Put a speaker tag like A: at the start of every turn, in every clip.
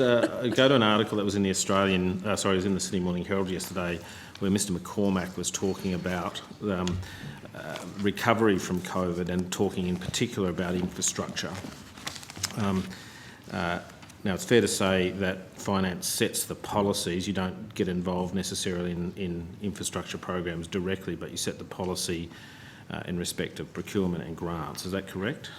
A: go to an article that was in the it was in the Sydney Morning Herald yesterday, where Mr McCormack was talking about recovery from COVID and talking in particular about infrastructure. Now, it's fair to say that finance sets the policies. You don't get involved necessarily in infrastructure programs directly, but you set the policy in respect of procurement and grants. Is that correct?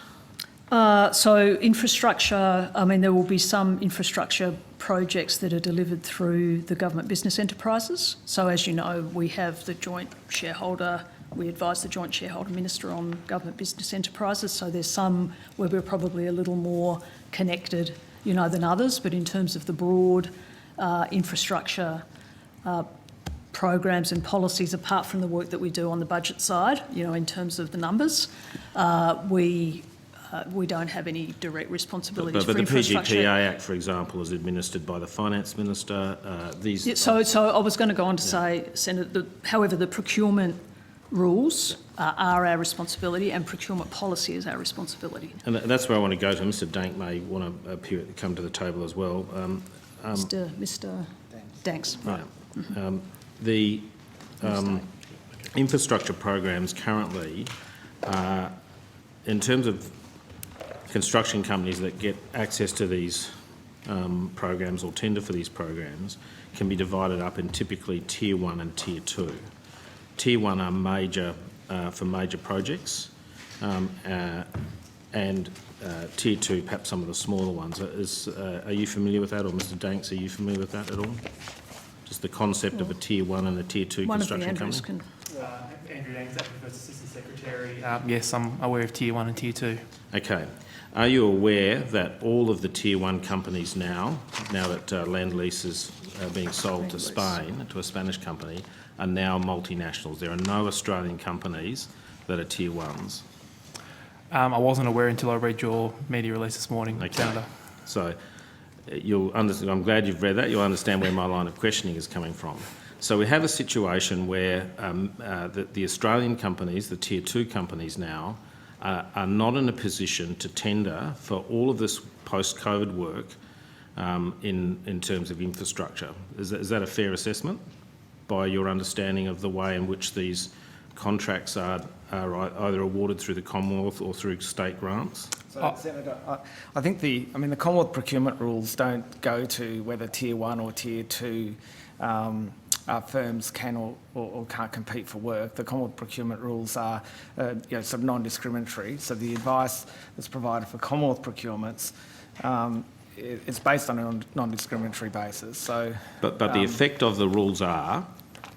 B: So infrastructure, I mean, there will be some infrastructure projects that are delivered through the government business enterprises. So as you know, we have the joint shareholder, we advise the joint shareholder minister on government business enterprises. So there's some where we're probably a little more connected, than others, but in terms of the broad infrastructure programs and policies, apart from the work that we do on the budget side, in terms of the numbers, we don't have any direct responsibilities for infrastructure.
A: But the PGPA Act, for example, is administered by the Finance Minister.
B: So I was going to go on to say, Senator, however, the procurement rules are our responsibility and procurement policy is our responsibility.
A: And that's where I want to go to. Mr Dank may want to come to the table as well.
B: Mr Danks.
A: Right. The infrastructure programs currently, in terms of construction companies that get access to these programs or tender for these programs, can be divided up in typically Tier 1 and Tier 2. Tier 1 are major for major projects, and Tier 2 perhaps some of the smaller ones. Are you familiar with that, or Mr Danks, are you familiar with that at all? Just the concept of a Tier 1 and a Tier 2 construction company?
C: Andrew Danks, First Assistant Secretary. Yes, I'm aware of Tier 1 and Tier 2.
A: Okay. Are you aware that all of the Tier 1 companies now that Lendlease is being sold to Spain, to a Spanish company, are now multinationals? There are no Australian companies that are Tier 1s.
C: I wasn't aware until I read your media release this morning, Senator.
A: So you'll understand, I'm glad you've read that. You'll understand where my line of questioning is coming from. So we have a situation where the Australian companies, the Tier 2 companies now, are not in a position to tender for all of this post-COVID work in terms of infrastructure. Is that a fair assessment by your understanding of the way in which these contracts are either awarded through the Commonwealth or through state grants?
D: So, Senator, I think the Commonwealth procurement rules don't go to whether Tier 1 or Tier 2 firms can or can't compete for work. The Commonwealth procurement rules are sort of non-discriminatory. So the advice that's provided for Commonwealth procurements it's based on a non-discriminatory basis. So,
A: but the effect of the rules are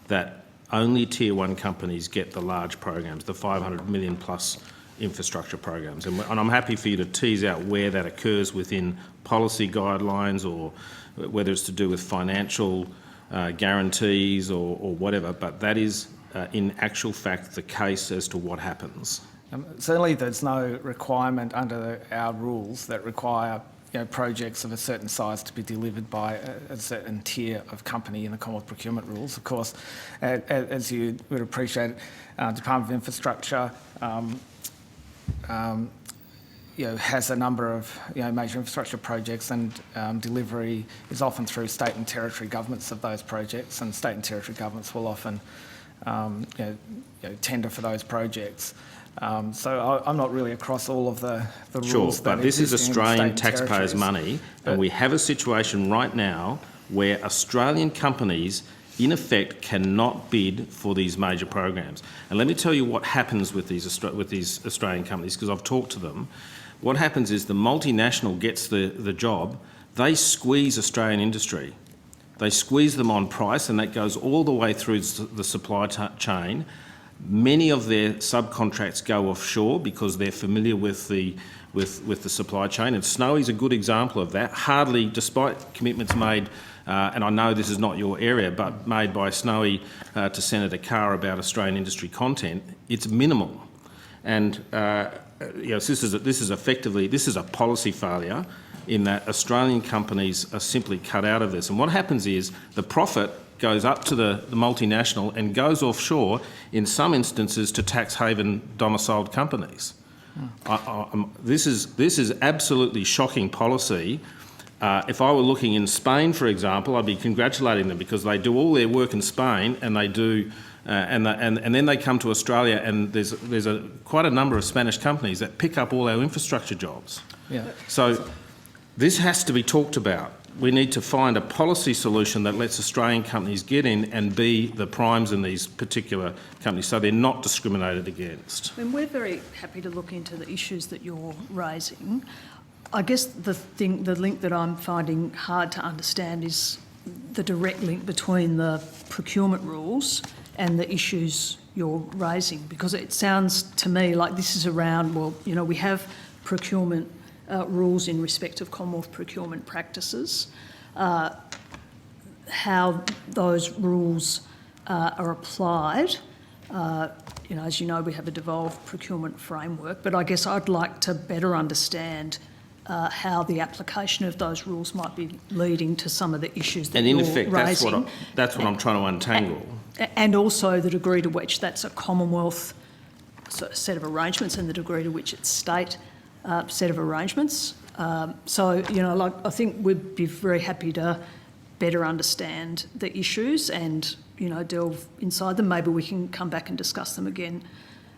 A: that only Tier 1 companies get the large programs, the 500 million plus infrastructure programs. And I'm happy for you to tease out where that occurs within policy guidelines or whether it's to do with financial guarantees or whatever, but that is in actual fact the case as to what happens.
D: Certainly there's no requirement under our rules that require projects of a certain size to be delivered by a certain tier of company in the Commonwealth procurement rules. Of course, as you would appreciate, Department of Infrastructure has a number of major infrastructure projects, and delivery is often through state and territory governments of those projects, and state and territory governments will often tender for those projects. So I'm not really across all of the rules.
A: Sure, but this is Australian taxpayers' money, and we have a situation right now where Australian companies in effect cannot bid for these major programs. And let me tell you what happens with these Australian companies, because I've talked to them. What happens is the multinational gets the job, they squeeze Australian industry. They squeeze them on price, and that goes all the way through the supply chain. Many of their subcontracts go offshore because they're familiar with the supply chain, and Snowy's a good example of that. Hardly, despite commitments made, and I know this is not your area, but made by Snowy to Senator Carr about Australian industry content, it's minimal. And this is effectively a policy failure in that Australian companies are simply cut out of this. And what happens is the profit goes up to the multinational and goes offshore, in some instances, to tax haven domiciled companies. This is absolutely shocking policy If I were looking in Spain, for example, I'd be congratulating them because they do all their work in Spain and they do, and then they come to Australia and there's quite a number of Spanish companies that pick up all our infrastructure jobs.
D: Yeah.
A: So this has to be talked about. We need to find a policy solution that lets Australian companies get in and be the primes in these particular companies so they're not discriminated against.
B: I mean, we're very happy to look into the issues that you're raising. I guess the link that I'm finding hard to understand is the direct link between the procurement rules and the issues you're raising, because it sounds to me like this is around, well, you know, we have procurement rules in respect of Commonwealth procurement practices, how those rules are applied. You know, as you know, we have a devolved procurement framework, but I guess I'd like to better understand how the application of those rules might be leading to some of the issues that you're raising.
A: And in effect, that's what I'm trying to untangle.
B: And also the degree to which that's a Commonwealth set of arrangements and the degree to which it's state set of arrangements. So, you know, like, I think we'd be very happy to better understand the issues and, you know, delve inside them. Maybe we can come back and discuss them again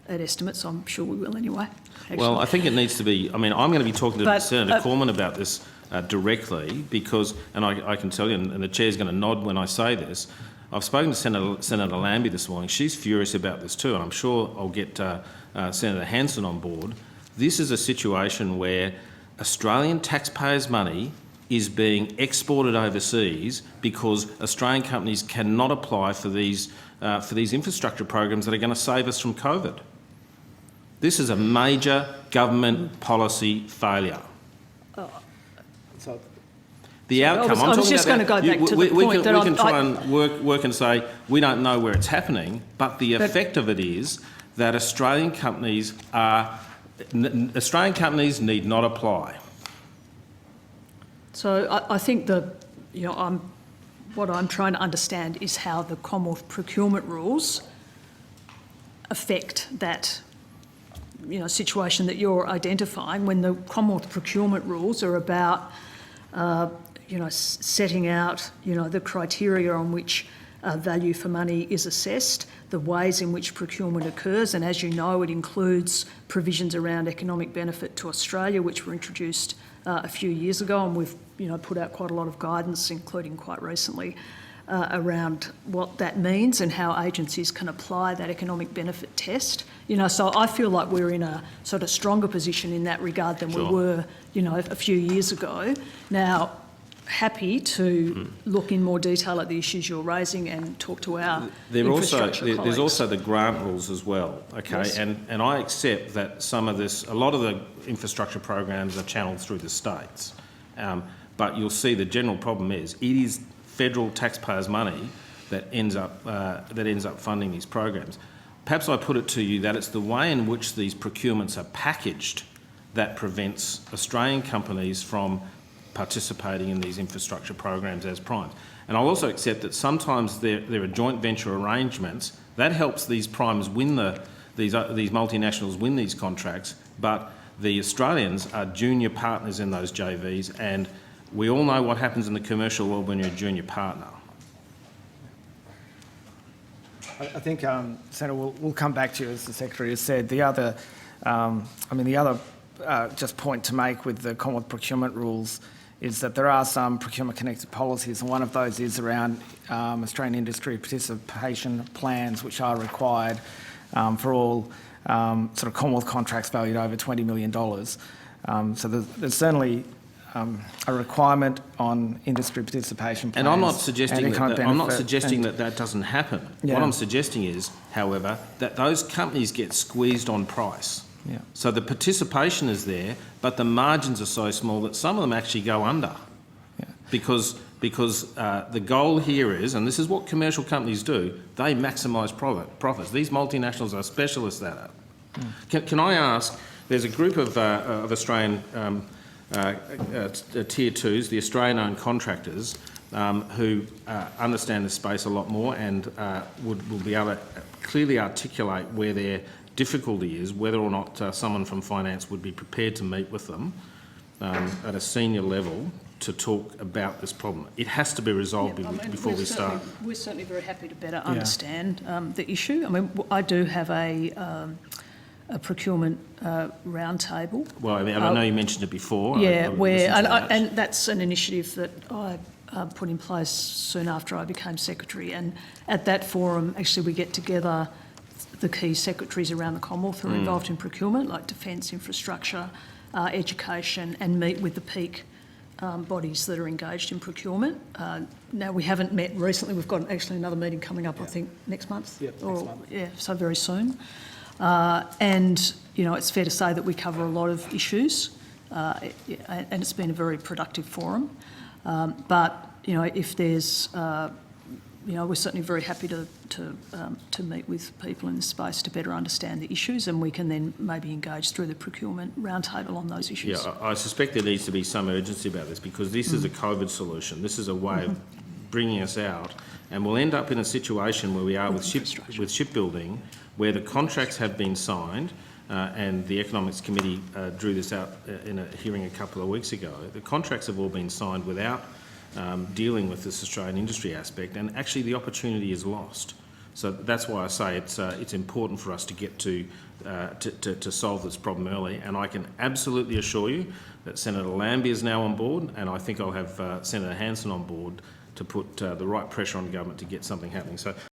B: at estimates. I'm sure we will anyway. Actually.
A: Well, I think it needs to be, I mean, I'm going to be talking to
B: But,
A: Senator Cormann about this directly because, and I can tell you, and the Chair's going to nod when I say this, I've spoken to Senator Lambie this morning. She's furious about this too, and I'm sure I'll get Senator Hanson on board. This is a situation where Australian taxpayers' money is being exported overseas because Australian companies cannot apply for these infrastructure programs that are going to save us from COVID. This is a major government policy failure. The outcome.
B: I was just going to go back to the point that
A: we can try and work and say we don't know where it's happening, but the effect of it is that Australian companies need not apply.
B: So I think what I'm trying to understand is how the Commonwealth procurement rules affect that, you know, situation that you're identifying when the Commonwealth procurement rules are about, you know, setting out, you know, the criteria on which value for money is assessed, the ways in which procurement occurs, and as you know, it includes provisions around economic benefit to Australia, which were introduced a few years ago, and we've, you know, put out quite a lot of guidance, including quite recently, around what that means and how agencies can apply that economic benefit test. You know, so I feel like we're in a sort of stronger position in that regard than we were, you know, a few years ago. Now, happy to look in more detail at the issues you're raising and talk to our infrastructure colleagues.
A: There's also the grant rules as well, okay?
B: Yes.
A: And I accept that a lot of the infrastructure programs are channelled through the states. But you'll see the general problem is it is federal taxpayers' money that ends up funding these programs. Perhaps I put it to you that it's the way in which these procurements are packaged that prevents Australian companies from participating in these infrastructure programs as primes. And I'll also accept that sometimes there are joint venture arrangements that helps these primes win these multinationals win these contracts, but the Australians are junior partners in those JVs, and we all know what happens in the commercial world when you're a junior partner.
D: I think, Senator, we'll come back to you, as the Secretary has said. The other just point to make with the Commonwealth procurement rules is that there are some procurement-connected policies, and one of those is around Australian industry participation plans, which are required for all sort of Commonwealth contracts valued over $20 million. So there's certainly a requirement on industry participation plans.
A: And I'm not suggesting that doesn't happen.
D: Yeah.
A: What I'm suggesting is, however, that those companies get squeezed on price.
D: Yeah.
A: So the participation is there, but the margins are so small that some of them actually go under.
D: Yeah.
A: Because the goal here is, and this is what commercial companies do, they maximise profits. These multinationals are specialists at it. Mm. Can I ask, there's a group of Australian Tier 2s, the Australian-owned contractors, who understand the space a lot more and will be able to clearly articulate where their difficulty is, whether or not someone from finance would be prepared to meet with them at a senior level to talk about this problem. It has to be resolved
B: Yeah, I mean,
A: before we start.
B: We're certainly very happy to better understand the issue. I mean, I do have a procurement roundtable.
A: Well, I mean, I know you mentioned it before.
B: Yeah,
A: I listened to that.
B: and that's an initiative that I put in place soon after I became secretary. And at that forum, actually, we get together the key secretaries around the Commonwealth who are involved in procurement, like defence, infrastructure, education, and meet with the peak bodies that are engaged in procurement. Now, we haven't met recently. We've got actually another meeting coming up, I think, next month.
C: Yep, next month.
B: Yeah, so very soon. And, you know, it's fair to say that we cover a lot of issues, and it's been a very productive forum. But, you know, if there's, you know, we're certainly very happy to meet with people in this space to better understand the issues, and we can then maybe engage through the procurement roundtable on those issues.
A: Yeah, I suspect there needs to be some urgency about this because this is a COVID solution. This is a way of bringing us out, and we'll end up in a situation where we are with shipbuilding, where the contracts have been signed, and the Economics Committee drew this out in a hearing a couple of weeks ago. The contracts have all been signed without dealing with this Australian industry aspect, and actually the opportunity is lost. So that's why I say it's important for us to get to solve this problem early, and I can absolutely assure you that Senator Lambie is now on board, and I think I'll have Senator Hanson on board to put the right pressure on government to get something happening. So